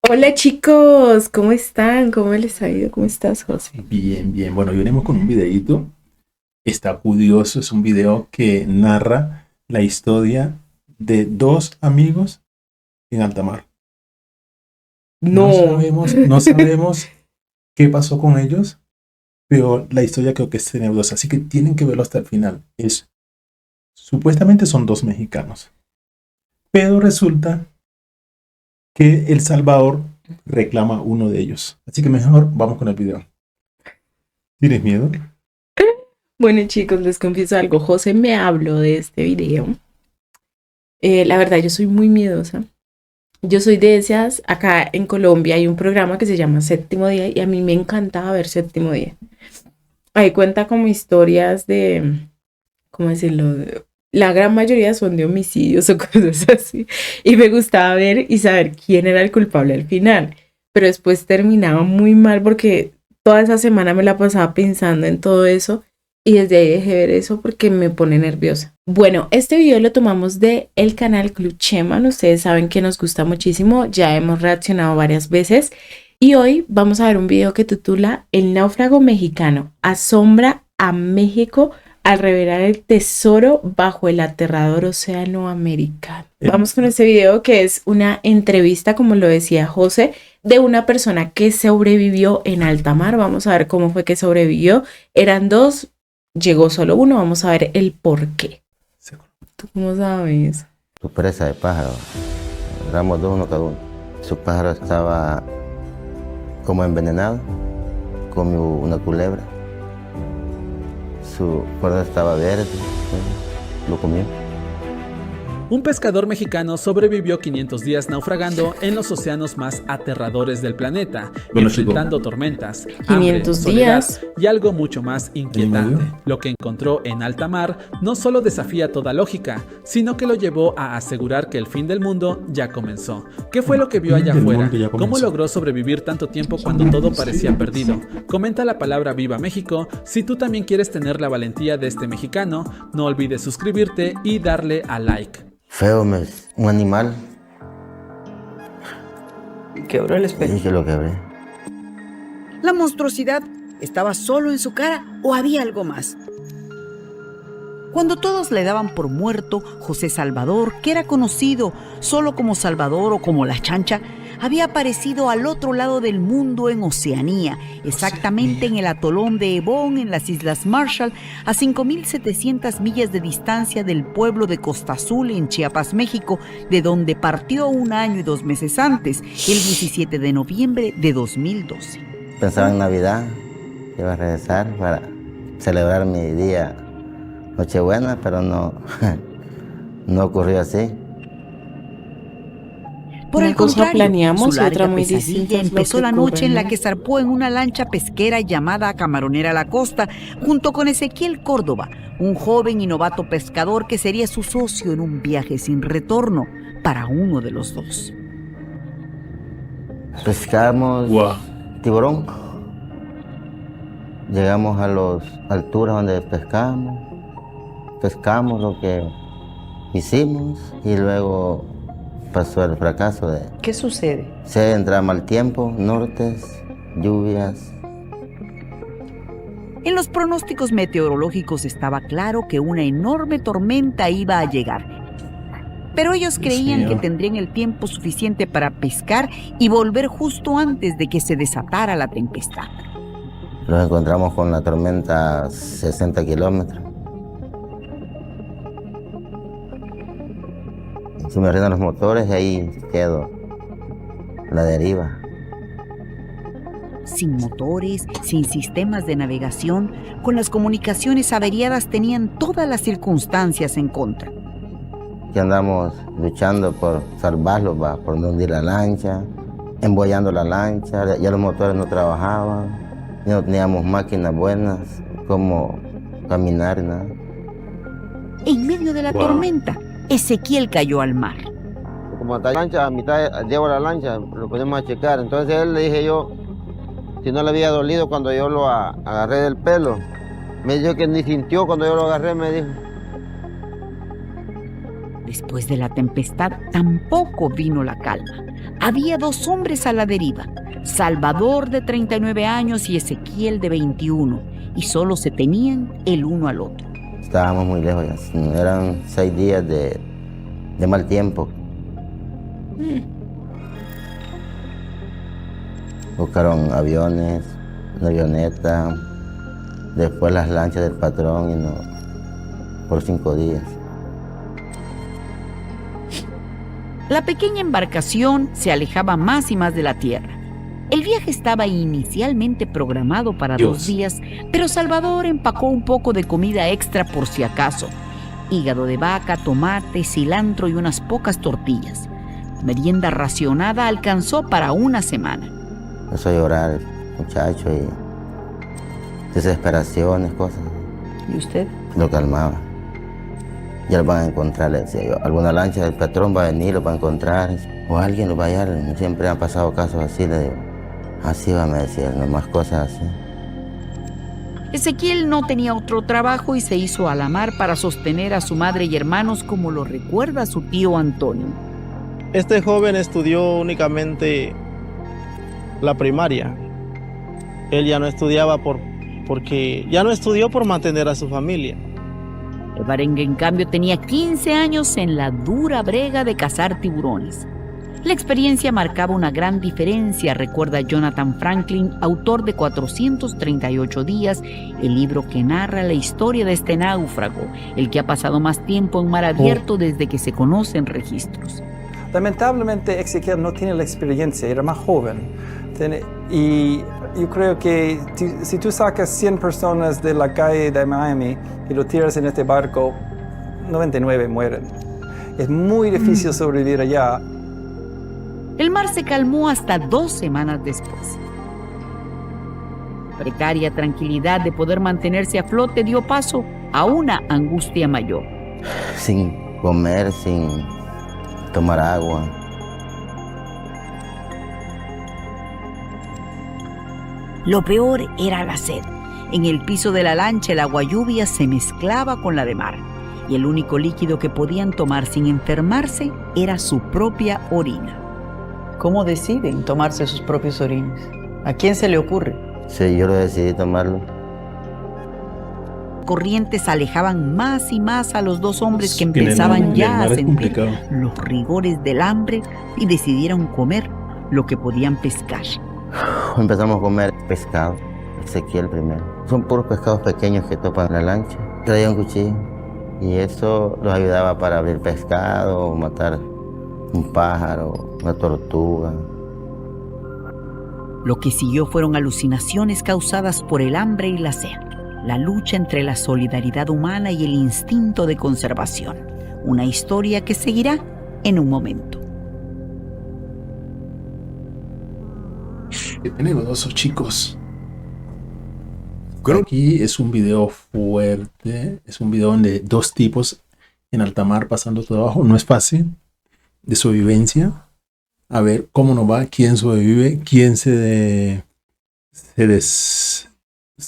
Hola chicos, ¿cómo están? ¿Cómo les ha ido? ¿Cómo estás, José? Bien, bien. Bueno, hoy venimos con un videíto. Está curioso, es un video que narra la historia de dos amigos en alta mar. No No. sabemos, no sabemos qué pasó con ellos, pero la historia creo que es tenebrosa, así que tienen que verlo hasta el final. Supuestamente son dos mexicanos, pero resulta que El Salvador reclama uno de ellos. Así que mejor vamos con el video. ¿Tienes miedo? Bueno chicos, les confieso algo. José me habló de este video. La verdad, yo soy muy miedosa. Yo soy de esas, acá en Colombia hay un programa que se llama Séptimo Día y a mí me encantaba ver Séptimo Día. Ahí cuenta como historias de, ¿cómo decirlo? La gran mayoría son de homicidios o cosas así. Y me gustaba ver y saber quién era el culpable al final. Pero después terminaba muy mal porque toda esa semana me la pasaba pensando en todo eso. Y desde ahí dejé de ver eso porque me pone nerviosa. Bueno, este video lo tomamos de el canal Club Cheman. Ustedes saben que nos gusta muchísimo. Ya hemos reaccionado varias veces. Y hoy vamos a ver un video que titula El náufrago mexicano asombra a México al revelar el tesoro bajo el aterrador océano americano. Vamos con este video que es una entrevista, como lo decía José, de una persona que sobrevivió en alta mar. Vamos a ver cómo fue que sobrevivió. Eran dos, llegó solo uno. Vamos a ver el por qué. ¿Tú cómo sabes? Su presa de pájaro, éramos dos, uno cada uno. Su pájaro estaba como envenenado, comió una culebra. Su cuerda estaba verde, lo comió. Un pescador mexicano sobrevivió 500 días naufragando en los océanos más aterradores del planeta, Bueno, enfrentando tormentas, 500 hambre, soledad días. y algo mucho más inquietante. Lo que encontró en alta mar no solo desafía toda lógica, sino que lo llevó a asegurar que el fin del mundo ya comenzó. ¿Qué fue lo que vio allá afuera? ¿Cómo logró sobrevivir tanto tiempo cuando todo parecía perdido? Comenta la palabra Viva México si tú también quieres tener la valentía de este mexicano. No olvides suscribirte y darle a like. Feo, un animal. Quebró el espejo. Y que lo quebré. ¿La monstruosidad estaba solo en su cara o había algo más? Cuando todos le daban por muerto, José Salvador, que era conocido solo como Salvador o como La Chancha, había aparecido al otro lado del mundo en Oceanía, exactamente en el atolón de Ebón, en las Islas Marshall, a 5.700 millas de distancia del pueblo de Costa Azul, en Chiapas, México, de donde partió 1 año y 2 meses antes, el 17 de noviembre de 2012. Pensaba en Navidad, que iba a regresar para celebrar mi día Nochebuena, pero no, no ocurrió así. Por Una el cosa contrario, planeamos su y otra larga muy pesadilla distinta es lo empezó que la noche ocurre, en la ¿no? que zarpó en una lancha pesquera llamada Camaronera La Costa, junto con Ezequiel Córdoba, un joven y novato pescador que sería su socio en un viaje sin retorno para uno de los dos. Pescamos tiburón. Llegamos a las alturas donde pescamos lo que hicimos y luego pasó el fracaso de... ¿Qué sucede? Se entra mal tiempo, nortes, lluvias. En los pronósticos meteorológicos estaba claro que una enorme tormenta iba a llegar. Pero ellos creían que tendrían el tiempo suficiente para pescar y volver justo antes de que se desatara la tempestad. Nos encontramos con la tormenta a 60 kilómetros. Sumergieron los motores y ahí quedó la deriva. Sin motores, sin sistemas de navegación, con las comunicaciones averiadas, tenían todas las circunstancias en contra. Que andamos luchando por salvarlos, por no hundir la lancha, embollando la lancha, ya los motores no trabajaban. No teníamos máquinas buenas, como caminar, nada. En medio de la tormenta, Ezequiel cayó al mar. Como está la lancha, a mitad llevo la lancha, lo ponemos a checar. Entonces él le dije yo, si no le había dolido cuando yo lo agarré del pelo. Me dijo que ni sintió cuando yo lo agarré, me dijo. Después de la tempestad tampoco vino la calma. Había 2 hombres a la deriva, Salvador de 39 años y Ezequiel de 21, y solo se tenían el uno al otro. Estábamos muy lejos, eran 6 días de mal tiempo. Buscaron aviones, una avioneta, después las lanchas del patrón y por 5 días. La pequeña embarcación se alejaba más y más de la tierra. El viaje estaba inicialmente programado para 2 días, pero Salvador empacó un poco de comida extra por si acaso. Hígado de vaca, tomate, cilantro y unas pocas tortillas. La merienda racionada alcanzó para 1 semana. Empezó a llorar el muchacho y desesperaciones, cosas. ¿Y usted? Lo calmaba. Ya lo van a encontrar, le decía yo. Alguna lancha del patrón va a venir, lo va a encontrar. O alguien lo va a hallar. Siempre han pasado casos así, le digo. Así va, me decía, nomás cosas así. Ezequiel no tenía otro trabajo y se hizo a la mar para sostener a su madre y hermanos, como lo recuerda su tío Antonio. Este joven estudió únicamente la primaria. Él ya no estudiaba porque ya no estudió por mantener a su familia. El barengue, en cambio, tenía 15 años en la dura brega de cazar tiburones. La experiencia marcaba una gran diferencia, recuerda Jonathan Franklin, autor de 438 días, el libro que narra la historia de este náufrago, el que ha pasado más tiempo en mar abierto desde que se conocen registros. Lamentablemente, Ezequiel no tiene la experiencia, era más joven. Y yo creo que si tú sacas 100 personas de la calle de Miami y lo tiras en este barco, 99 mueren. Es muy difícil sobrevivir allá. El mar se calmó hasta 2 semanas después. Precaria tranquilidad de poder mantenerse a flote dio paso a una angustia mayor. Sin comer, sin tomar agua. Lo peor era la sed. En el piso de la lancha el agua lluvia se mezclaba con la de mar, y el único líquido que podían tomar sin enfermarse era su propia orina. ¿Cómo deciden tomarse sus propios orines? ¿A quién se le ocurre? Sí, yo lo decidí tomarlo. Corrientes alejaban más y más a los 2 hombres que empezaban ya a sentir los rigores del hambre y decidieron comer lo que podían pescar. Empezamos a comer pescado, Ezequiel primero. Son puros pescados pequeños que topan la lancha. Traía un cuchillo y eso los ayudaba para abrir pescado, matar un pájaro, una tortuga. Lo que siguió fueron alucinaciones causadas por el hambre y la sed, la lucha entre la solidaridad humana y el instinto de conservación. Una historia que seguirá en un momento. Qué tenebroso, chicos. Aquí es un video fuerte. Es un video donde 2 tipos en alta mar pasando trabajo. No es fácil. De sobrevivencia. A ver cómo nos va, quién sobrevive, quién se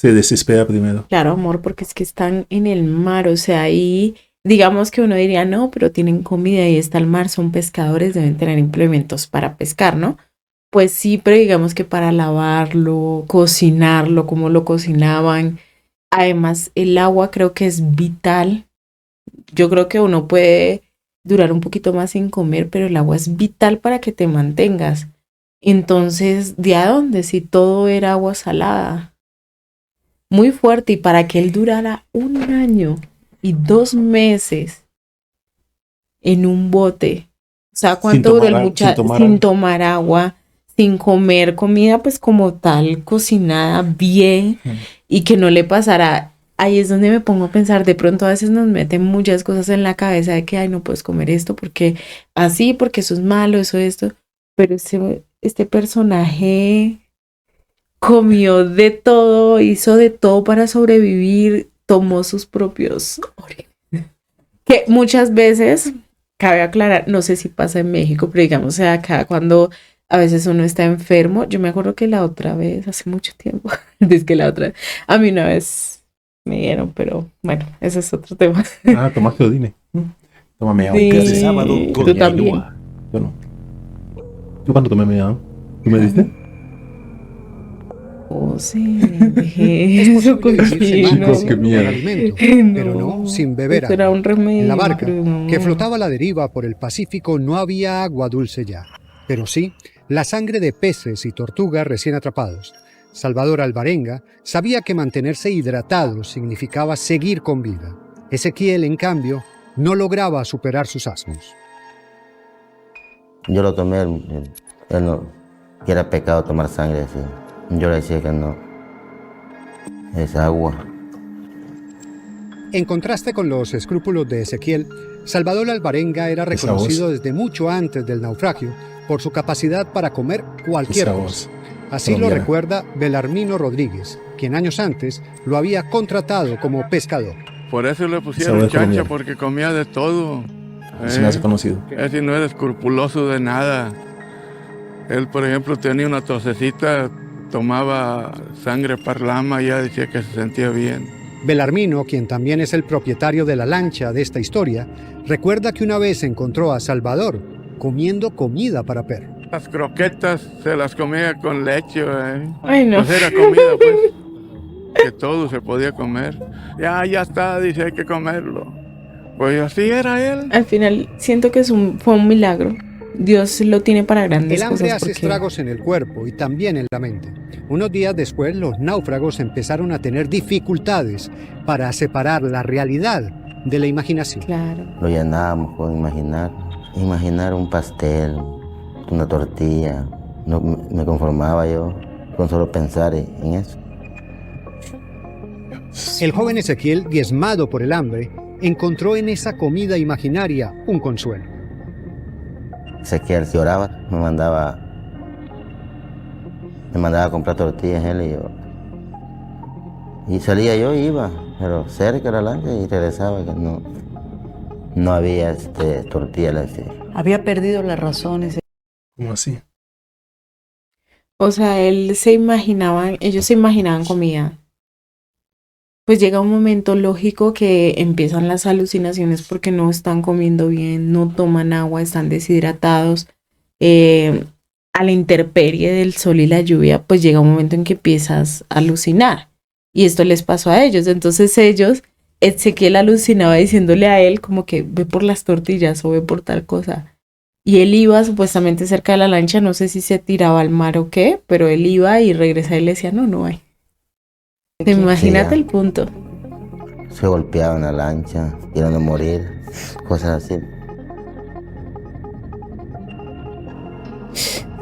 desespera primero. Claro, amor, porque es que están en el mar, o sea, ahí digamos que uno diría, no, pero tienen comida y está el mar, son pescadores, deben tener implementos para pescar, ¿no? Pues sí, pero digamos que para lavarlo, cocinarlo, como lo cocinaban. Además, el agua creo que es vital. Yo creo que uno puede durar un poquito más sin comer, pero el agua es vital para que te mantengas. Entonces, ¿de a dónde? Si todo era agua salada. Muy fuerte, y para que él durara 1 año y 2 meses en un bote. O sea, ¿cuánto duró el muchacho sin tomar agua, sin comer comida, pues como tal, cocinada bien, y que no le pasara? Ahí es donde me pongo a pensar, de pronto a veces nos meten muchas cosas en la cabeza de que, ay, no puedes comer esto porque así, porque eso es malo, esto. Pero este personaje comió de todo, hizo de todo para sobrevivir, tomó sus propios orines. Que muchas veces, cabe aclarar, no sé si pasa en México, pero digamos, o sea, acá cuando a veces uno está enfermo, yo me acuerdo que la otra vez, hace mucho tiempo, a mí una vez me dieron, pero bueno, ese es otro tema. Tomaste orine. Toma meado. Sí, ¿Qué haces? sábado tú con también. Ainhoa. Yo no. ¿Tú cuándo tomé meado? ¿Tú me diste? José, deje Es eso posible vivir cochino. semanas Qué sin miedo. tomar alimento, pero no sin beber Esto era agua. un remedio. En la barca, pero no. que flotaba a la deriva por el Pacífico, no había agua dulce ya, pero sí la sangre de peces y tortugas recién atrapados. Salvador Alvarenga sabía que mantenerse hidratado significaba seguir con vida. Ezequiel, en cambio, no lograba superar sus asmos. Yo lo tomé, él no, que era pecado tomar sangre así. Yo le decía que no, es agua. En contraste con los escrúpulos de Ezequiel, Salvador Alvarenga era Esa reconocido voz. desde mucho antes del naufragio por su capacidad para comer cualquier Esa cosa. voz. Así lo colombiana. recuerda Belarmino Rodríguez, quien años antes lo había contratado como pescador. Por eso le Esa pusieron voz chancha, colombiana. porque comía de todo. Se me hace conocido. Ese no era escrupuloso de nada. Él, por ejemplo, tenía una tosecita, tomaba sangre parlama y ya decía que se sentía bien. Belarmino, quien también es el propietario de la lancha de esta historia, recuerda que una vez encontró a Salvador comiendo comida para perro. Las croquetas se las comía con leche. Ay, no. Pues era comida, pues, que todo se podía comer. Ya está, dice, hay que comerlo. Pues así era él. Al final siento que fue un milagro. Dios lo tiene para grandes El hambre cosas. hace porque- estragos en el cuerpo y también en la mente. Unos días después, los náufragos empezaron a tener dificultades para separar la realidad de la imaginación. Claro. Lo llenábamos con imaginar un pastel, una tortilla. No, me conformaba yo con solo pensar en eso. El joven Ezequiel, diezmado por el hambre, encontró en esa comida imaginaria un consuelo. Ezequiel lloraba, me mandaba a comprar tortillas él y salía yo y iba, pero cerca de la lancha y regresaba que no había tortilla, le decía. Había perdido las razones. ¿Cómo así? O sea, ellos se imaginaban comida. Pues llega un momento lógico que empiezan las alucinaciones porque no están comiendo bien, no toman agua, están deshidratados. A la intemperie del sol y la lluvia, pues llega un momento en que empiezas a alucinar. Y esto les pasó a ellos. Entonces Ezequiel alucinaba diciéndole a él como que ve por las tortillas o ve por tal cosa. Y él iba supuestamente cerca de la lancha, no sé si se tiraba al mar o qué, pero él iba y regresaba y le decía, no hay. Imagínate Sí, el punto. Se golpeaba en la lancha, queriendo morir, cosas así.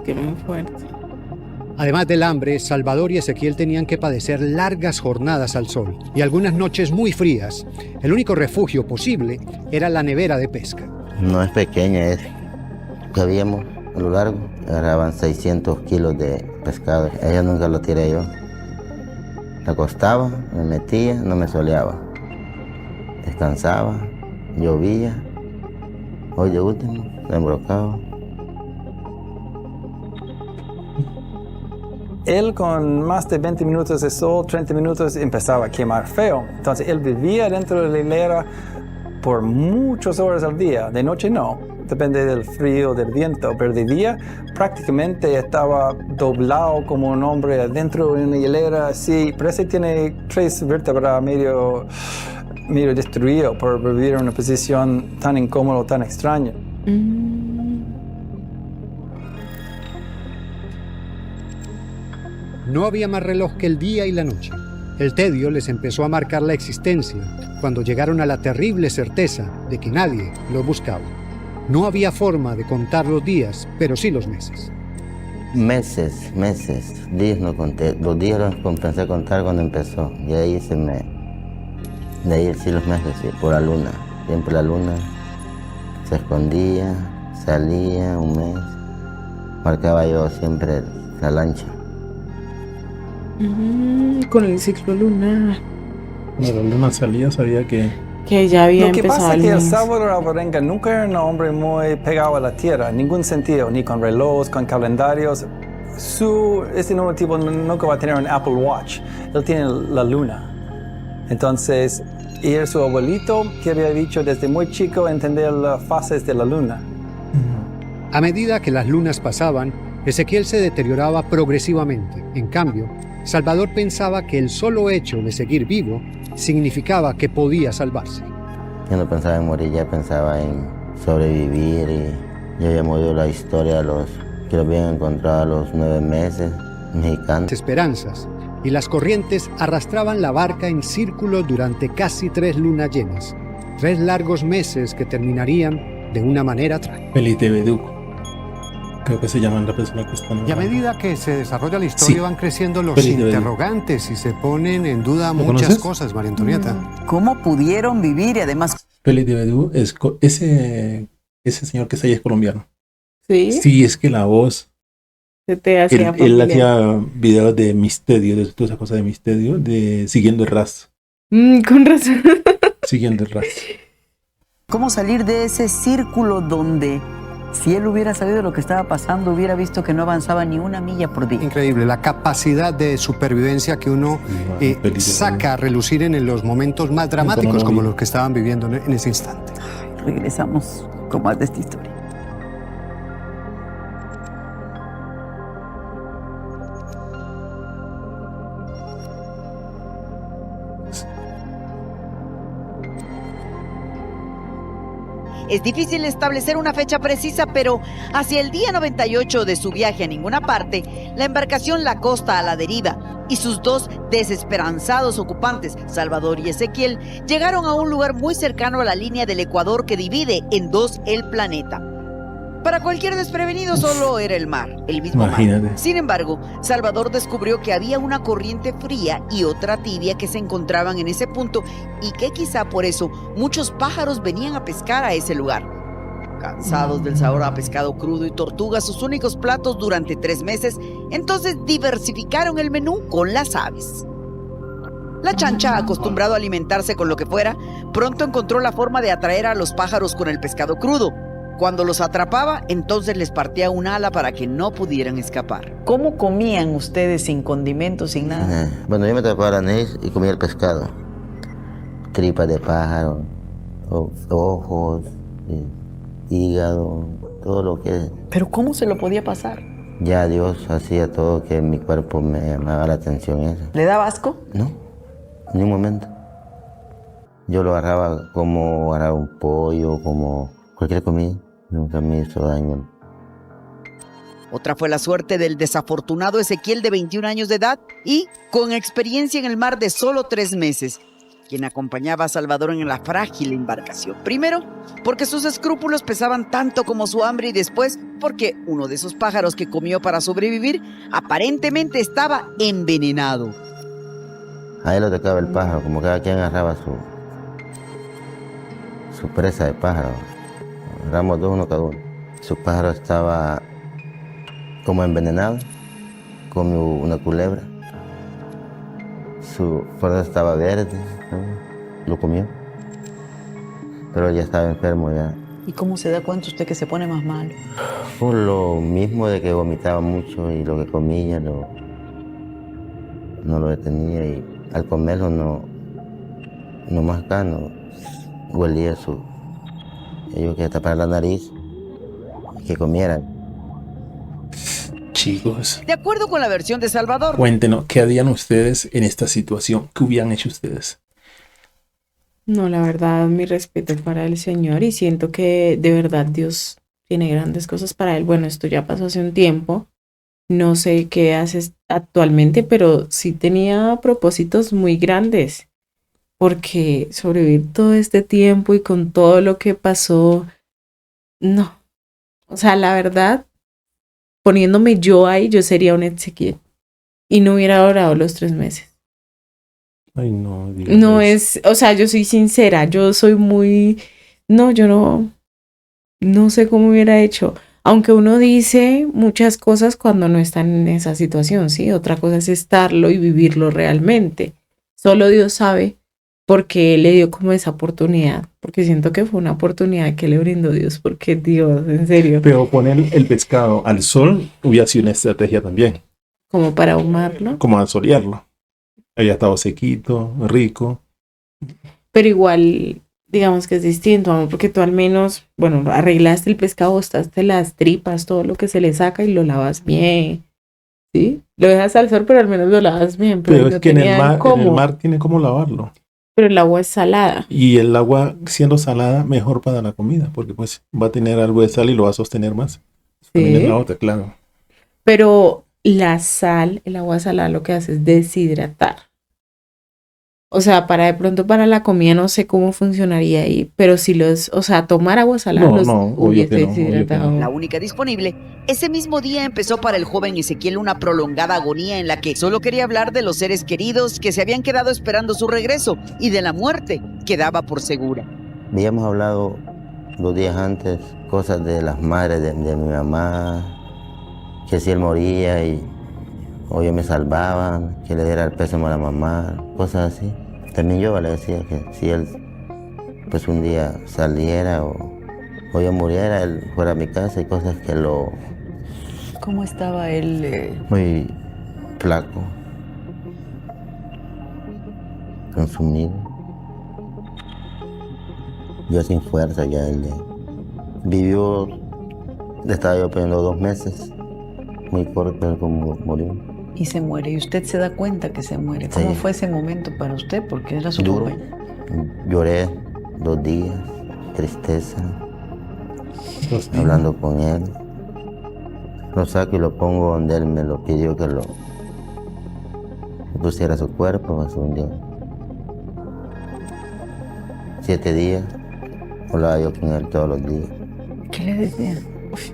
Qué muy fuerte. Además del hambre, Salvador y Ezequiel tenían que padecer largas jornadas al sol y algunas noches muy frías. El único refugio posible era la nevera de pesca. No es pequeña, es que habíamos a lo largo, agarraban 600 kilos de pescado. Ella nunca lo tiré yo. Me acostaba, me metía, no me soleaba. Descansaba, llovía. Hoy de último, me embrocaba. Él con más de 20 minutos de sol, 30 minutos, empezaba a quemar feo. Entonces él vivía dentro de la hilera por muchas horas al día. De noche no, depende del frío, del viento, pero de día prácticamente estaba doblado como un hombre dentro de una hilera así. Parece que tiene 3 vértebras medio destruido por vivir en una posición tan incómoda, tan extraña. No había más reloj que el día y la noche. El tedio les empezó a marcar la existencia cuando llegaron a la terrible certeza de que nadie los buscaba. No había forma de contar los días, pero sí los meses. Meses, días no conté. Los días los comencé a contar cuando empezó. Y ahí de ahí sí los meses, sí, por la luna. Siempre la luna se escondía, salía un mes. Marcaba yo siempre la lancha. Con el ciclo lunar. Cuando la luna salía, sabía que ya había Lo que empezado pasa es el que el mes. Salvador Alvarenga nunca era un hombre muy pegado a la tierra, en ningún sentido, ni con relojes, con calendarios. Este nuevo tipo nunca va a tener un Apple Watch, él tiene la luna. Entonces, Y era su abuelito que había dicho desde muy chico entender las fases de la luna. A medida que las lunas pasaban, Ezequiel se deterioraba progresivamente. En cambio, Salvador pensaba que el solo hecho de seguir vivo significaba que podía salvarse. Yo no pensaba en morir, ya pensaba en sobrevivir. Y yo había oído la historia de los que lo habían encontrado a los 9 meses, mexicanos. Esperanzas y las corrientes arrastraban la barca en círculo durante casi 3 lunas llenas. 3 largos meses que terminarían de una manera trágica. Feliz de Bedú. Creo que se llama la persona que está... Y a medida que se desarrolla la historia, van creciendo los interrogantes y se ponen en duda muchas cosas, María Antonieta. ¿Cómo pudieron vivir y además... Feliz de Bedú es ese señor que está ahí es colombiano. Sí. Sí, es que la voz... Se te hacía él hacía videos de misterio, de todas esas cosas de misterio, de siguiendo el rastro. Con razón. Siguiendo el rastro. ¿Cómo salir de ese círculo donde... Si él hubiera sabido lo que estaba pasando, hubiera visto que no avanzaba ni una milla por día? Increíble, la capacidad de supervivencia que uno saca a relucir en los momentos más dramáticos como los que estaban viviendo en ese instante. Regresamos con más de esta historia. Es difícil establecer una fecha precisa, pero hacia el día 98 de su viaje a ninguna parte, la embarcación La Costa a la deriva y sus 2 desesperanzados ocupantes, Salvador y Ezequiel, llegaron a un lugar muy cercano a la línea del Ecuador que divide en 2 el planeta. Para cualquier desprevenido solo era el mar, el mismo Imagínate. mar. Sin embargo, Salvador descubrió que había una corriente fría y otra tibia que se encontraban en ese punto y que quizá por eso muchos pájaros venían a pescar a ese lugar. Cansados del sabor a pescado crudo y tortuga, sus únicos platos durante 3 meses, entonces diversificaron el menú con las aves. La chancha, acostumbrado a alimentarse con lo que fuera, pronto encontró la forma de atraer a los pájaros con el pescado crudo. Cuando los atrapaba, entonces les partía un ala para que no pudieran escapar. ¿Cómo comían ustedes sin condimentos, sin nada? Bueno, yo me tapaba la nariz y comía el pescado. Tripas de pájaro, ojos, hígado, todo lo que... ¿Pero cómo se lo podía pasar? Ya Dios hacía todo que mi cuerpo me llamaba la atención eso. ¿Le daba asco? No, ni un momento. Yo lo agarraba como agarrar un pollo, como cualquier comida. Nunca me hizo daño. Otra fue la suerte del desafortunado Ezequiel de 21 años de edad y con experiencia en el mar de solo 3 meses, quien acompañaba a Salvador en la frágil embarcación. Primero, porque sus escrúpulos pesaban tanto como su hambre y después, porque uno de esos pájaros que comió para sobrevivir aparentemente estaba envenenado. Ahí lo tocaba el pájaro, como cada quien agarraba su presa de pájaro. Agarramos 2, uno cada uno. Su pájaro estaba como envenenado, comió una culebra. Su fuerza estaba verde, ¿no? Lo comió. Pero ya estaba enfermo ya. ¿Y cómo se da cuenta usted que se pone más mal? Por lo mismo de que vomitaba mucho y lo que comía no lo detenía y al comerlo no más acá no huelía su... Ellos que tapar la nariz y que comieran. Chicos, De acuerdo con la versión de Salvador, cuéntenos, ¿qué harían ustedes en esta situación? ¿Qué hubieran hecho ustedes? No, la verdad, mi respeto para el Señor y siento que de verdad Dios tiene grandes cosas para él. Bueno, esto ya pasó hace un tiempo. No sé qué haces actualmente, pero sí tenía propósitos muy grandes. Porque sobrevivir todo este tiempo y con todo lo que pasó, no. O sea, la verdad, poniéndome yo ahí, yo sería un Ezequiel. Y no hubiera orado los 3 meses. Ay, no. Dios. No es, o sea, yo soy sincera, yo soy muy, no, yo no sé cómo hubiera hecho. Aunque uno dice muchas cosas cuando no está en esa situación, ¿sí? Otra cosa es estarlo y vivirlo realmente. Solo Dios sabe por qué le dio como esa oportunidad. Porque siento que fue una oportunidad que le brindó Dios, porque Dios, en serio. Pero poner el pescado al sol hubiera sido una estrategia también. Como para ahumarlo. Como asolearlo. Había estado sequito, rico. pero igual, digamos que es distinto, amor, porque tú al menos, bueno, arreglaste el pescado, botaste las tripas, todo lo que se le saca y lo lavas bien, ¿sí? Lo dejas al sol, pero al menos lo lavas bien. Pero es que en el mar tiene cómo lavarlo. Pero el agua es salada. Y el agua, siendo salada, mejor para la comida, porque pues va a tener algo de sal y lo va a sostener más. También es la otra, claro. Pero la sal, el agua salada lo que hace es deshidratar. O sea, para de pronto para la comida no sé cómo funcionaría ahí, pero si tomar agua salada hubiese deshidratado. La única disponible, ese mismo día empezó para el joven Ezequiel una prolongada agonía en la que solo quería hablar de los seres queridos que se habían quedado esperando su regreso y de la muerte que daba por segura. Habíamos hablado 2 días antes cosas de las madres de mi mamá, que si él moría o yo me salvaban, que le diera el pésame a la mamá, cosas así. También yo le decía que si él pues un día saliera o yo muriera, él fuera a mi casa y cosas que lo... ¿Cómo estaba él? Muy flaco, consumido. Yo sin fuerza ya él vivió, le estaba yo poniendo 2 meses, muy corto como murió. Y se muere, y usted se da cuenta que se muere. ¿Cómo fue ese momento para usted? Porque era su compañero. Lloré 2 días, tristeza, hablando con él. Lo saco y lo pongo donde él me lo pidió que lo pusiera su cuerpo. Hace un día, 7 días, hablaba yo con él todos los días. ¿Qué le decía?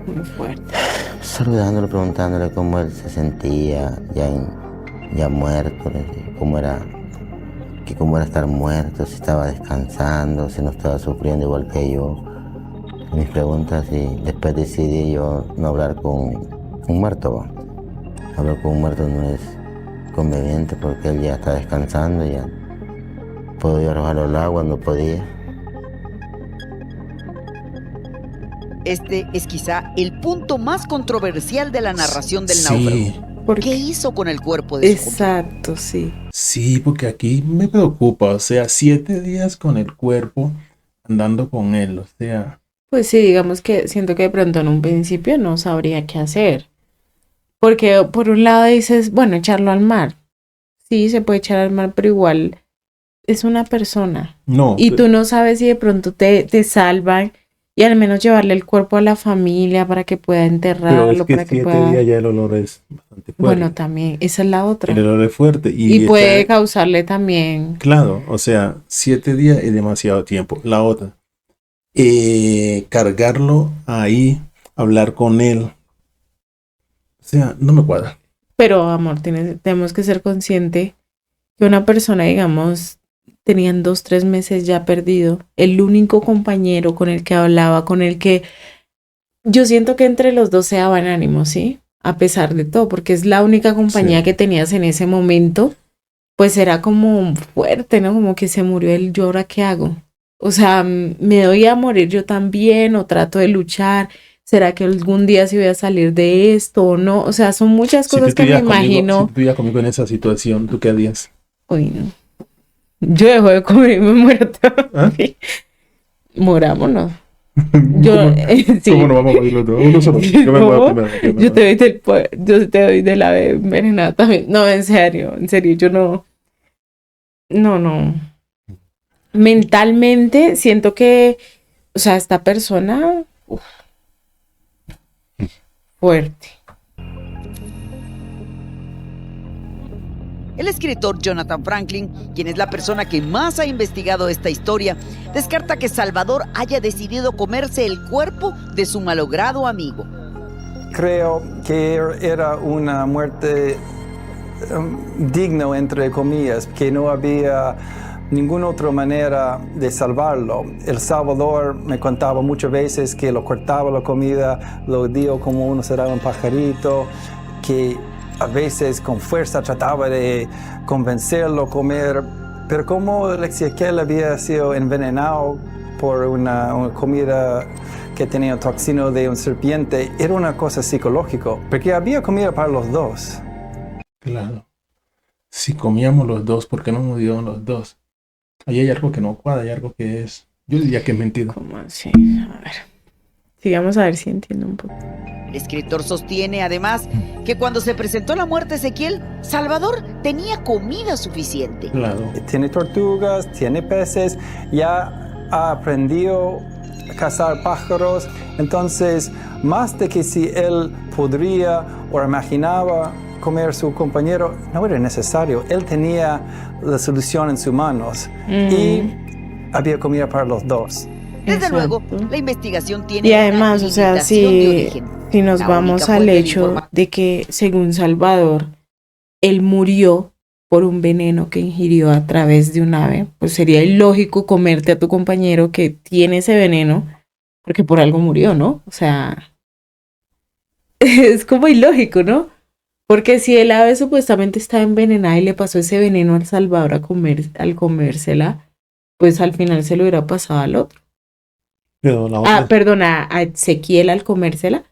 Muy fuerte. Saludándolo, preguntándole cómo él se sentía ya muerto, cómo era estar muerto, si estaba descansando, si no estaba sufriendo igual que yo. Mis preguntas, y después decidí yo no hablar con un muerto. Hablar con un muerto no es conveniente porque él ya está descansando, ya puedo yo arrojarlo al agua, no podía. Este es quizá el punto más controversial de la narración del náufrago. ¿Qué hizo con el cuerpo de su compañero? Exacto, sí. Sí, porque aquí me preocupa, o sea, 7 días con el cuerpo andando con él, o sea... Pues sí, digamos que siento que de pronto en un principio no sabría qué hacer. Porque por un lado dices, bueno, echarlo al mar. Sí, se puede echar al mar, pero igual es una persona. No. Y tú no sabes si de pronto te salvan. Y al menos llevarle el cuerpo a la familia para que pueda enterrarlo. Pero es que para que 7 pueda... días ya el olor es bastante fuerte. Bueno, también, esa es la otra. El olor es fuerte. Y puede causarle también... Claro, o sea, 7 días es demasiado tiempo. La otra, cargarlo ahí, hablar con él. O sea, no me cuadra. Pero, amor, tenemos que ser conscientes que una persona, digamos... Tenían 2-3 meses ya perdido. El único compañero con el que hablaba, con el que yo siento que entre los dos se daban ánimo, ¿sí? A pesar de todo, porque es la única compañía que tenías en ese momento. Pues era como fuerte, ¿no? Como que se murió él, ¿yo ahora qué hago? O sea, ¿me doy a morir yo también o trato de luchar? ¿Será que algún día se voy a salir de esto o no? O sea, son muchas cosas que me imagino. Si tú estuvieras conmigo en esa situación, ¿tú qué harías? Uy, no. Yo dejo de comer y me muero. ¿Ah? Morámonos. Sí. ¿Cómo no vamos a morir los dos? Uno solo. Yo me muero primero. Yo te doy de la envenenada también. No, en serio, yo no. No. Mentalmente siento que, o sea, esta persona, fuerte. El escritor Jonathan Franklin, quien es la persona que más ha investigado esta historia, descarta que Salvador haya decidido comerse el cuerpo de su malogrado amigo. Creo que era una muerte digna, entre comillas, que no había ninguna otra manera de salvarlo. El Salvador me contaba muchas veces que lo cortaba la comida, lo dio como uno será un pajarito, que a veces con fuerza trataba de convencerlo a comer, pero como Ezequiel había sido envenenado por una comida que tenía toxina de un serpiente, era una cosa psicológica, porque había comida para los dos. Claro. Si comíamos los dos, ¿por qué no murieron los dos? Ahí hay algo que no cuadra, hay algo que es... Yo diría que es mentira. ¿Cómo así? A ver. Sigamos a ver si entiendo un poco. El escritor sostiene además que cuando se presentó la muerte de Ezequiel, Salvador tenía comida suficiente. Claro. Tiene tortugas, tiene peces, ya ha aprendido a cazar pájaros. Entonces, más de que si él podría o imaginaba comer a su compañero, no era necesario. Él tenía la solución en sus manos y había comida para los dos. Desde Exacto. luego, la investigación tiene Y además, una o sea, limitación de origen. si nos La vamos única al fuente de hecho informa- de que, según Salvador, él murió por un veneno que ingirió a través de un ave, pues sería ilógico comerte a tu compañero que tiene ese veneno, porque por algo murió, ¿no? O sea, es como ilógico, ¿no? Porque si el ave supuestamente está envenenada y le pasó ese veneno al Salvador al comérsela, pues al final se lo hubiera pasado al otro. Pero la otra... Perdona, a Ezequiel al comérsela,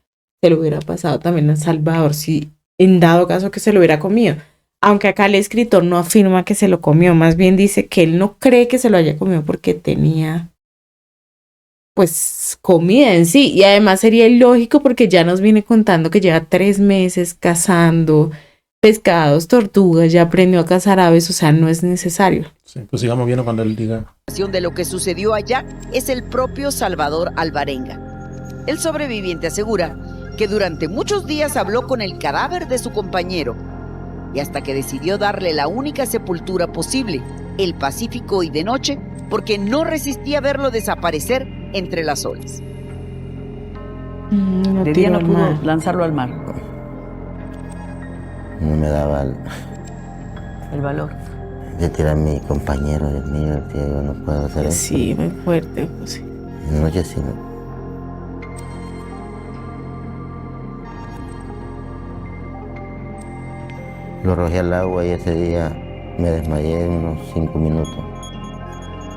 se lo hubiera pasado también a Salvador, si en dado caso que se lo hubiera comido. Aunque acá el escritor no afirma que se lo comió, más bien dice que él no cree que se lo haya comido porque tenía, pues, comida en sí. Y además sería ilógico porque ya nos viene contando que lleva 3 meses cazando pescados, tortugas, ya aprendió a cazar aves, o sea, no es necesario. Sí, pues sigamos viendo cuando él diga... de lo que sucedió allá es el propio Salvador Alvarenga. El sobreviviente asegura que durante muchos días habló con el cadáver de su compañero y hasta que decidió darle la única sepultura posible, el Pacífico y de noche, porque no resistía verlo desaparecer entre las olas. No De día no pudo lanzarlo al mar. No me daba El valor. de tirar a mi compañero, Dios mío, que yo no puedo hacer eso. Sí, muy fuerte, José. En la noche sí. Lo arrojé al agua y ese día me desmayé unos 5 minutos.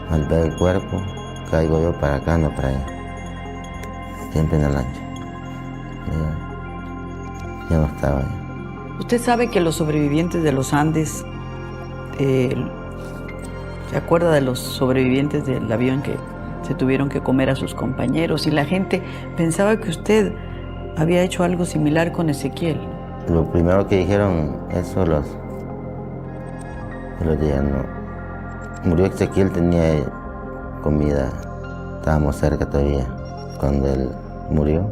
Al ver el cuerpo, caigo yo para acá, no para allá. Siempre en la lancha. Ya no estaba ahí. Usted sabe que los sobrevivientes de los Andes, ¿se acuerda de los sobrevivientes del avión que se tuvieron que comer a sus compañeros? Y la gente pensaba que usted había hecho algo similar con Ezequiel. Lo primero que dijeron, eso los días no. Murió Ezequiel, tenía comida, estábamos cerca todavía. Cuando él murió,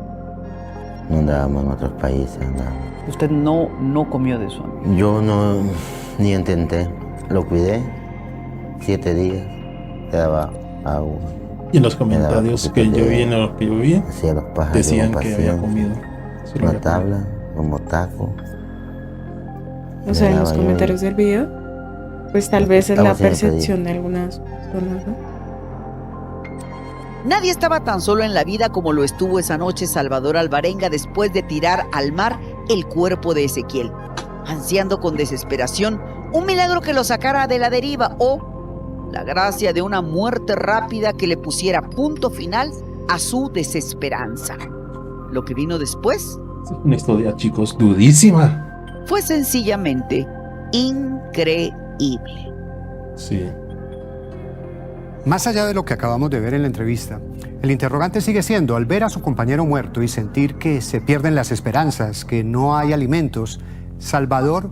no andábamos en otros países, andábamos. Usted no comió de eso. Yo no, ni intenté, lo cuidé 7 días, le daba agua. Y en los comentarios que yo vi, hacía los pájaros, decían que había comido una tabla, como taco. O sea, en los comentarios del video, pues tal vez es la percepción de algunas personas, ¿no? Nadie estaba tan solo en la vida como lo estuvo esa noche Salvador Alvarenga después de tirar al mar el cuerpo de Ezequiel, ansiando con desesperación un milagro que lo sacara de la deriva o la gracia de una muerte rápida que le pusiera punto final a su desesperanza. Lo que vino después una historia, chicos, durísima. fue sencillamente increíble. Sí. Más allá de lo que acabamos de ver en la entrevista, el interrogante sigue siendo, al ver a su compañero muerto y sentir que se pierden las esperanzas, que no hay alimentos, ¿Salvador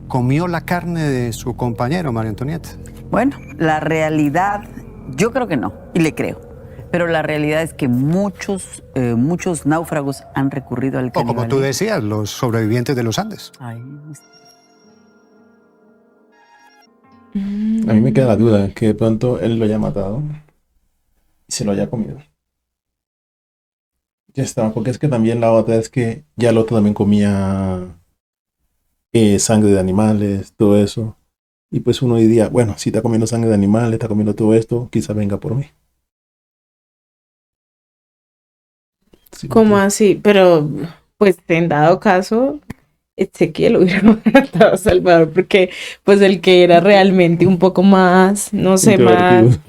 comió la carne de su compañero, María Antonieta? Bueno, la realidad, yo creo que no, y le creo. Pero la realidad es que muchos náufragos han recurrido al O como canibalismo. tú decías, los sobrevivientes de los Andes. Ay, A mí me queda la duda que de pronto él lo haya matado y se lo haya comido. Ya está, porque es que también la otra es que ya el otro también comía sangre de animales, todo eso. Y pues uno diría, bueno, si está comiendo sangre de animales, está comiendo todo esto, quizá venga por mí. Sí, ¿Cómo así? Pero, pues, en dado caso, Ezequiel hubiera matado a Salvador, porque, pues, el que era realmente un poco más, no sé, más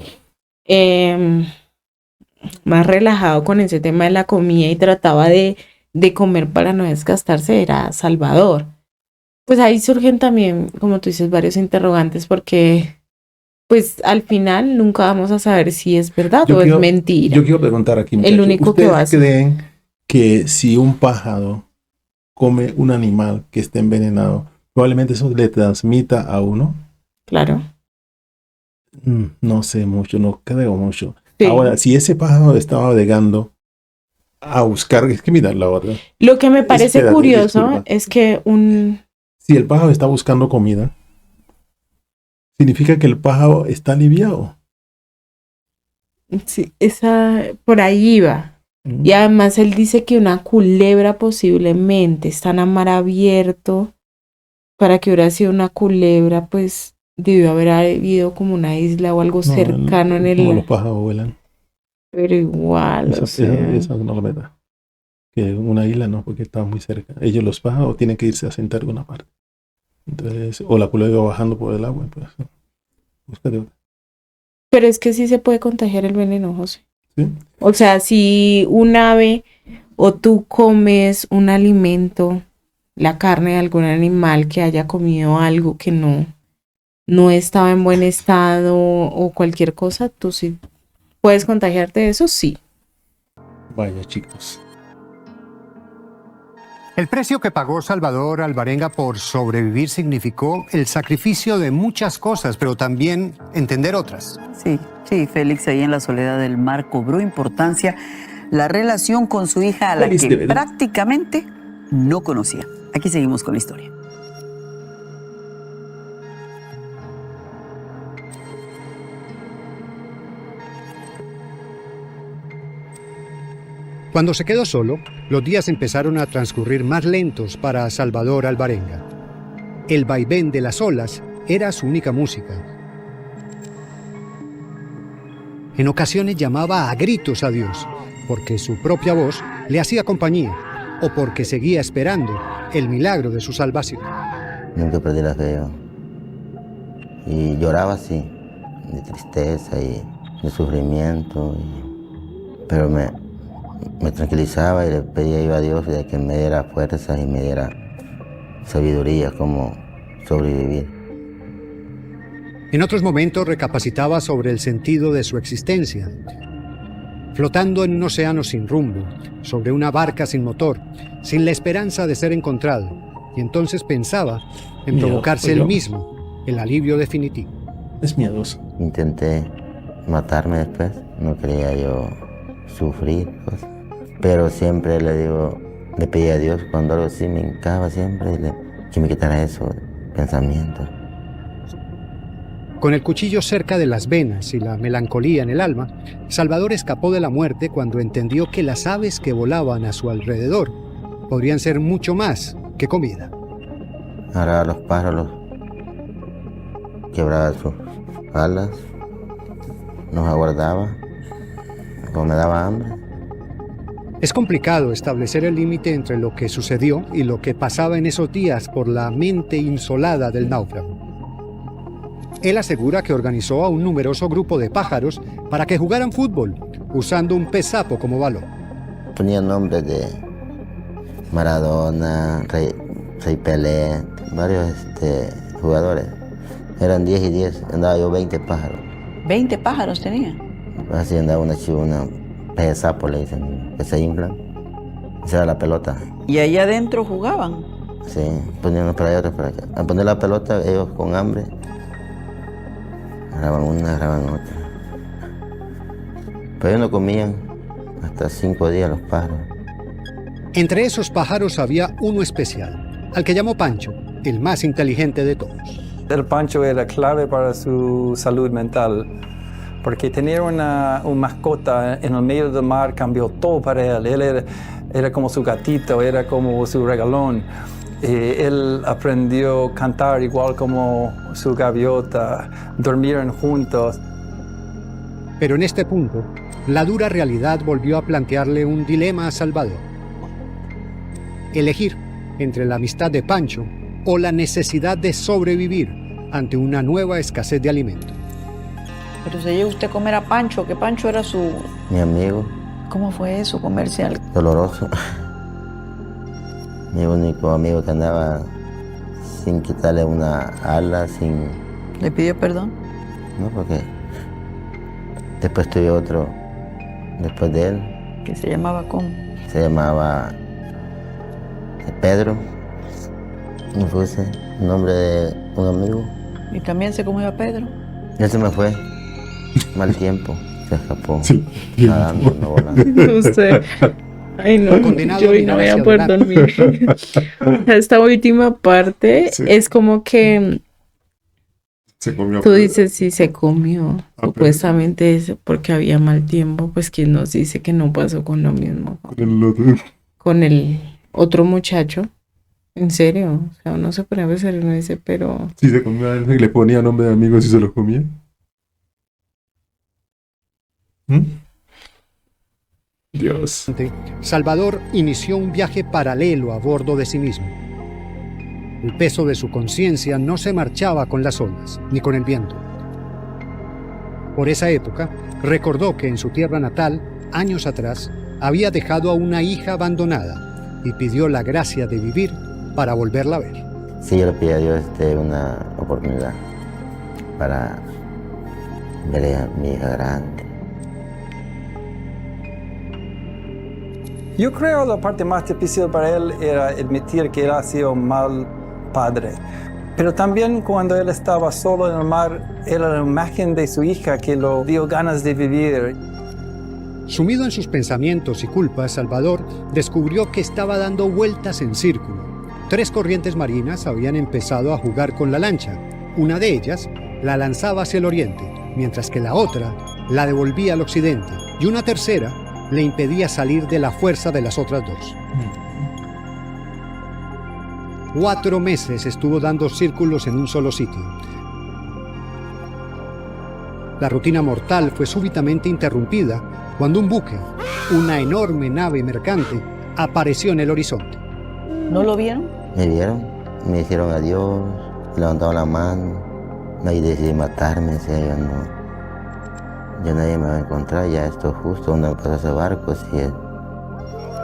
relajado con ese tema de la comida y trataba de comer para no desgastarse era Salvador. Pues ahí surgen también, como tú dices, varios interrogantes, porque pues al final nunca vamos a saber si es verdad o quiero, es mentira. Yo quiero preguntar aquí, el único que va a ¿ustedes creen que si un pájaro come un animal que esté envenenado, probablemente eso le transmita a uno? Claro. No sé mucho, no creo mucho. Sí. Ahora, si ese pájaro estaba llegando a buscar, es que mira la otra. Lo que me parece Espérate, curioso disculpa. es que Si el pájaro está buscando comida, significa que el pájaro está aliviado. sí, por ahí va. Y además él dice que una culebra posiblemente está en mar abierto. Para que hubiera sido una culebra, pues debió haber habido como una isla o algo cercano en el... Como los pájaros vuelan. Pero igual, Eso no lo meta. Que una isla no, porque está muy cerca. Ellos, los pájaros, tienen que irse a sentar en una parte. Entonces, o la culebra bajando por el agua, pues. Búscate otra. Pero es que sí se puede contagiar el veneno, José. ¿Sí? O sea, si un ave o tú comes un alimento, la carne de algún animal que haya comido algo que no estaba en buen estado o cualquier cosa, tú sí puedes contagiarte de eso, sí. Vaya, chicos. El precio que pagó Salvador Alvarenga por sobrevivir significó el sacrificio de muchas cosas, pero también entender otras. Sí, Félix, ahí en la soledad del mar cobró importancia la relación con su hija a la Félix, que de verdad. prácticamente no conocía. Aquí seguimos con la historia. Cuando se quedó solo, los días empezaron a transcurrir más lentos para Salvador Alvarenga. El vaivén de las olas era su única música. En ocasiones llamaba a gritos a Dios, porque su propia voz le hacía compañía, o porque seguía esperando el milagro de su salvación. Nunca perdí la fe yo. Y lloraba así, de tristeza y de sufrimiento. Pero me tranquilizaba y le pedía yo a Dios de que me diera fuerzas y me diera sabiduría como sobrevivir. En otros momentos recapacitaba sobre el sentido de su existencia. Flotando en un océano sin rumbo, sobre una barca sin motor, sin la esperanza de ser encontrado, y entonces pensaba en provocarse él mismo el alivio definitivo. Es miedoso. Intenté matarme después, no quería yo sufrir, pues. Pero siempre le pedí a Dios cuando algo así me hincaba siempre, que me quitara eso, pensamiento. Con el cuchillo cerca de las venas y la melancolía en el alma, Salvador escapó de la muerte cuando entendió que las aves que volaban a su alrededor podrían ser mucho más que comida. Agarraba los pájaros, quebraba sus alas, nos aguardaba, cuando me daba hambre. Es complicado establecer el límite entre lo que sucedió y lo que pasaba en esos días por la mente insolada del náufrago. Él asegura que organizó a un numeroso grupo de pájaros para que jugaran fútbol, usando un pez sapo como balón. Ponía nombres de Maradona, Rey Pelé, varios jugadores. Eran 10 y 10, andaba yo 20 pájaros. ¿20 pájaros tenía? Así andaba una pez de sapo, le dicen, que se inflan. Esa era la pelota. ¿Y allá adentro jugaban? Sí, ponían unos para allá, otros para acá. Al poner la pelota, ellos con hambre, agarraban una, agarraban otra. Pero ellos no comían hasta 5 días los pájaros. Entre esos pájaros había uno especial, al que llamó Pancho, el más inteligente de todos. El Pancho era clave para su salud mental, porque tener una mascota en el medio del mar cambió todo para él. Él era como su gatito, era como su regalón. Él aprendió a cantar igual como su gaviota, dormieron juntos. Pero en este punto, la dura realidad volvió a plantearle un dilema a Salvador. Elegir entre la amistad de Pancho o la necesidad de sobrevivir ante una nueva escasez de alimentos. Pero se llegó usted a comer a Pancho, que Pancho era su... Mi amigo. ¿Cómo fue eso, comerse algo? Doloroso. Mi único amigo que andaba sin quitarle una ala, sin... ¿Le pidió perdón? ¿no? Porque después tuve otro, después de él. ¿Que se llamaba cómo? Se llamaba Pedro. Me puse el nombre de un amigo. ¿Y también se comió a Pedro? Él se me fue. Mal tiempo. Se escapó. Sí. Nadando, no volando. No sé. Ay, no, Condenado yo a hoy no voy a mirar poder hacia dormir. Esta última parte Sí. es como que Se comió. tú dices si se comió. pero- Supuestamente es porque había mal tiempo, pues quien nos dice que no pasó con lo mismo, El otro. con el otro muchacho. En serio, o sea, uno se pone a pensar y uno dice, pero Sí, se comió a él y le ponía nombre de amigos y se los comía. ¿Mm? Dios. Salvador inició un viaje paralelo a bordo de sí mismo. El peso de su conciencia no se marchaba con las olas, ni con el viento. Por esa época, recordó que en su tierra natal, años atrás, había dejado a una hija abandonada y pidió la gracia de vivir para volverla a ver. Sí, yo le pedí a Dios una oportunidad para ver a mi hija grande. Yo creo la parte más difícil para él era admitir que él ha sido un mal padre. Pero también cuando él estaba solo en el mar, era la imagen de su hija que lo dio ganas de vivir. Sumido en sus pensamientos y culpas, Salvador descubrió que estaba dando vueltas en círculo. 3 corrientes marinas habían empezado a jugar con la lancha. Una de ellas la lanzaba hacia el oriente, mientras que la otra la devolvía al occidente, y una tercera le impedía salir de la fuerza de las otras 2. 4 meses estuvo dando círculos en un solo sitio. La rutina mortal fue súbitamente interrumpida cuando un buque, una enorme nave mercante, apareció en el horizonte. ¿No lo vieron? Me vieron, me hicieron adiós, levantaron la mano, nadie decidió matarme, decía yo, no. Ya nadie me va a encontrar, ya esto es justo, donde pasa ese barco, si es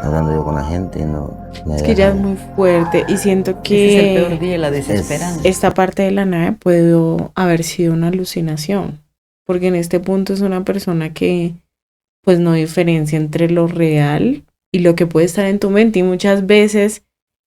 hablando yo con la gente y no. es que ya es muy fuerte y siento Ese es que el peor día, la desesperanza. esta parte de la nave pudo haber sido una alucinación, porque en este punto es una persona que pues no diferencia entre lo real y lo que puede estar en tu mente, y muchas veces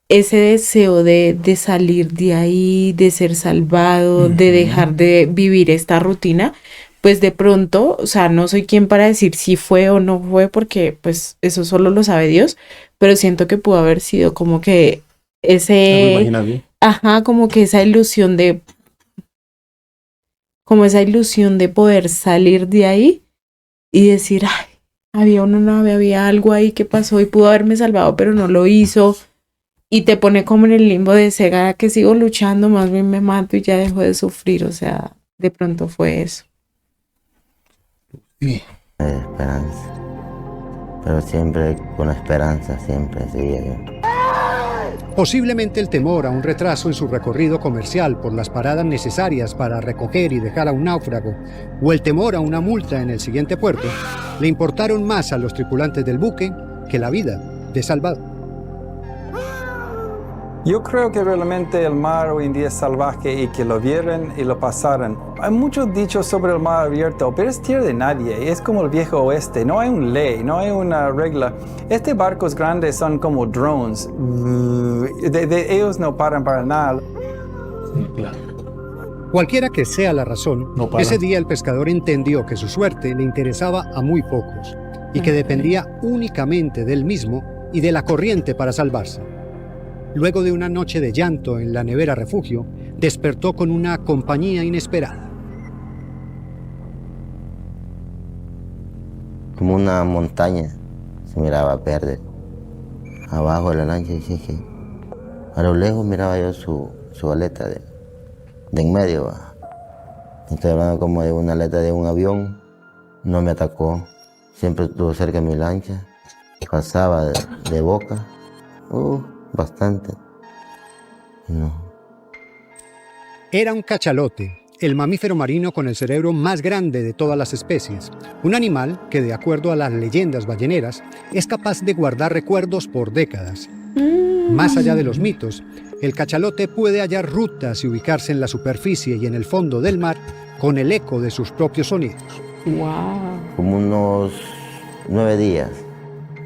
ese deseo de salir de ahí, de ser salvado, de dejar de vivir esta rutina, pues de pronto, o sea, no soy quien para decir si fue o no fue, porque pues eso solo lo sabe Dios, pero siento que pudo haber sido como que ¿Me imaginas bien? ajá, como que esa ilusión de poder salir de ahí y decir, ay, había una nave, había algo ahí que pasó y pudo haberme salvado, pero no lo hizo. Y te pone como en el limbo de cega, que sigo luchando, más bien me mato y ya dejo de sufrir. O sea, de pronto fue eso. Sí. Esperanza. Pero siempre con la esperanza, siempre seguía yo. Posiblemente el temor a un retraso en su recorrido comercial por las paradas necesarias para recoger y dejar a un náufrago, o el temor a una multa en el siguiente puerto, le importaron más a los tripulantes del buque que la vida de Salvador. Yo creo que realmente el mar hoy en día es salvaje y que lo vieran y lo pasaran. Hay muchos dichos sobre el mar abierto, pero es tierra de nadie. Es como el viejo oeste. No hay una ley, no hay una regla. Estos barcos grandes son como drones. Ellos no paran para nada. Sí, claro. Cualquiera que sea la razón, No para. ese día el pescador entendió que su suerte le interesaba a muy pocos y que dependía únicamente del mismo y de la corriente para salvarse. Luego de una noche de llanto en la nevera refugio, despertó con una compañía inesperada. Como una montaña se miraba verde. Abajo de la lancha, dije, a lo lejos miraba yo su aleta de en medio. ¿Va? Estoy hablando como de una aleta de un avión. No me atacó, siempre estuvo cerca de mi lancha. Pasaba de boca. Bastante. No. Era un cachalote, el mamífero marino con el cerebro más grande de todas las especies. Un animal que, de acuerdo a las leyendas balleneras, es capaz de guardar recuerdos por décadas. Más allá de los mitos, el cachalote puede hallar rutas y ubicarse en la superficie y en el fondo del mar con el eco de sus propios sonidos. Wow. Como unos 9 días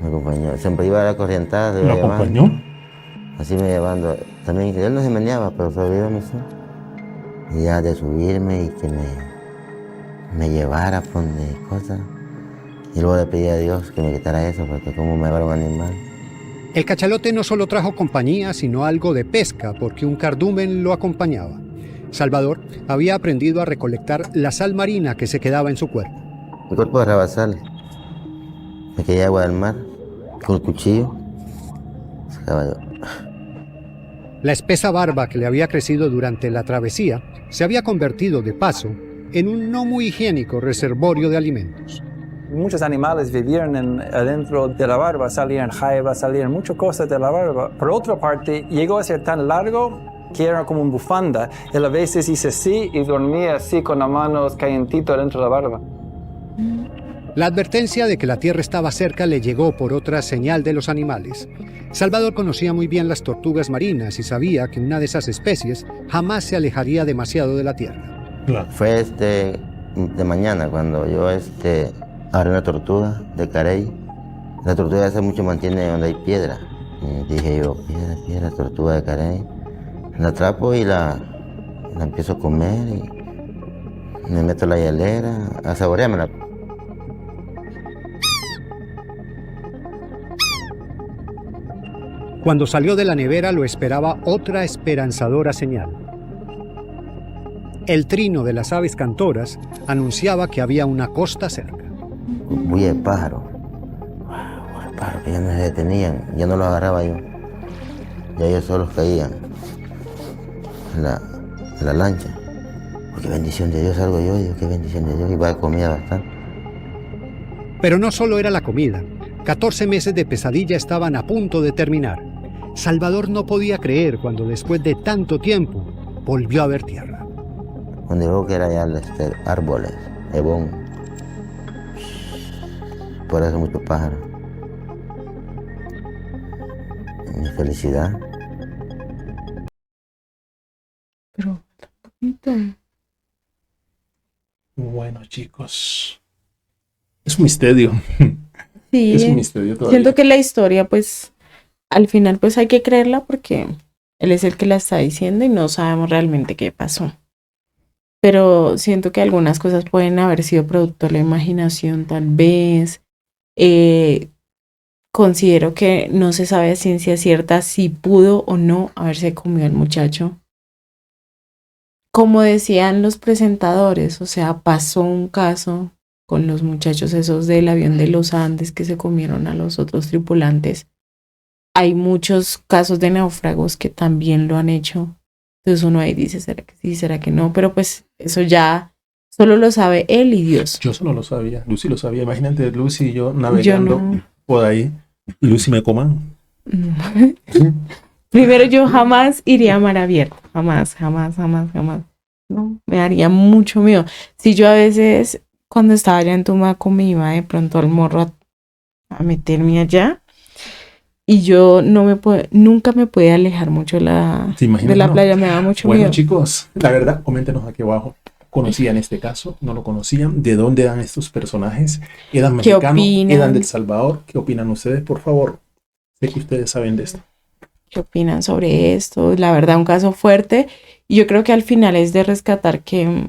me acompañó. Siempre iba a la corrientada. ¿Lo acompañó? Así me llevando. También él no se meneaba, pero solo iba así. Y ya de subirme y que me llevara por donde cosas. Y luego le pedí a Dios que me quitara eso, porque como me va un animal. El cachalote no solo trajo compañía, sino algo de pesca, porque un cardumen lo acompañaba. Salvador había aprendido a recolectar la sal marina que se quedaba en su cuerpo. Mi cuerpo de rabasal. Me quería agua del mar, con el cuchillo. Sacaba yo. La espesa barba que le había crecido durante la travesía se había convertido de paso en un no muy higiénico reservorio de alimentos. Muchos animales vivían adentro de la barba, salían jaivas, salían muchas cosas de la barba. Por otra parte, llegó a ser tan largo que era como una bufanda. Él a veces hizo así y dormía así con las manos calientitas dentro de la barba. La advertencia de que la tierra estaba cerca le llegó por otra señal de los animales. Salvador conocía muy bien las tortugas marinas y sabía que una de esas especies jamás se alejaría demasiado de la tierra. Claro. Fue de mañana cuando yo agarré una tortuga de carey. La tortuga hace mucho mantiene donde hay piedra. Y dije yo, piedra, tortuga de carey. La atrapo y la empiezo a comer y me meto en la hielera a saboreármela. Cuando salió de la nevera lo esperaba otra esperanzadora señal. El trino de las aves cantoras anunciaba que había una costa cerca. Bulla de pájaro. Pájaros que ya no se detenían, ya no los agarraba yo. Ya ellos solos caían en la lancha. Porque bendición de Dios, salgo yo y digo, qué bendición de Dios, y va de comida bastante. Pero no solo era la comida. 14 meses de pesadilla estaban a punto de terminar. Salvador no podía creer cuando después de tanto tiempo volvió a ver tierra. Cuando llegó que era ya árboles, ebón. Por eso muchos pájaros. Mi felicidad. Pero bonito. Bueno, chicos. Es un misterio. Sí, es un misterio todavía. Siento que la historia, pues, al final, pues hay que creerla porque él es el que la está diciendo y no sabemos realmente qué pasó. Pero siento que algunas cosas pueden haber sido producto de la imaginación, tal vez. Considero que no se sabe a ciencia cierta si pudo o no haberse comido al muchacho. Como decían los presentadores, o sea, pasó un caso con los muchachos esos del avión de los Andes que se comieron a los otros tripulantes. Hay muchos casos de náufragos que también lo han hecho. Entonces uno ahí dice, ¿será que sí, será que no? Pero pues eso ya solo lo sabe él y Dios. Yo solo lo sabía, Lucy lo sabía. Imagínate Lucy y yo navegando por ahí y Lucy me coman. No. Primero, yo jamás iría a mar abierto. Jamás. No, me daría mucho miedo. Si yo a veces, cuando estaba allá en Tumaco, me iba de pronto al morro a meterme allá. Y yo nunca me podía alejar mucho de la playa, me daba mucho miedo. Bueno, chicos, la verdad, coméntenos aquí abajo. ¿Conocían este caso? ¿No lo conocían? ¿De dónde eran estos personajes? ¿Eran mexicanos? ¿Eran del Salvador? ¿Qué opinan ustedes? Por favor, sé que ustedes saben de esto. ¿Qué opinan sobre esto? La verdad, un caso fuerte. Y yo creo que al final es de rescatar que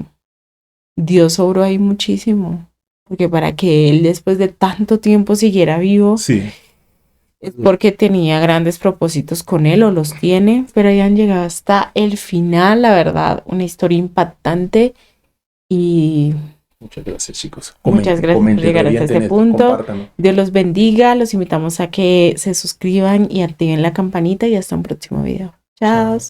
Dios obró ahí muchísimo. Porque para que él después de tanto tiempo siguiera vivo, sí, es porque tenía grandes propósitos con él o los tiene. Pero ya han llegado hasta el final, la verdad. Una historia impactante. Y muchas gracias, chicos. Muchas gracias por llegar hasta este punto. Dios los bendiga. Los invitamos a que se suscriban y activen la campanita y hasta un próximo video. Chao.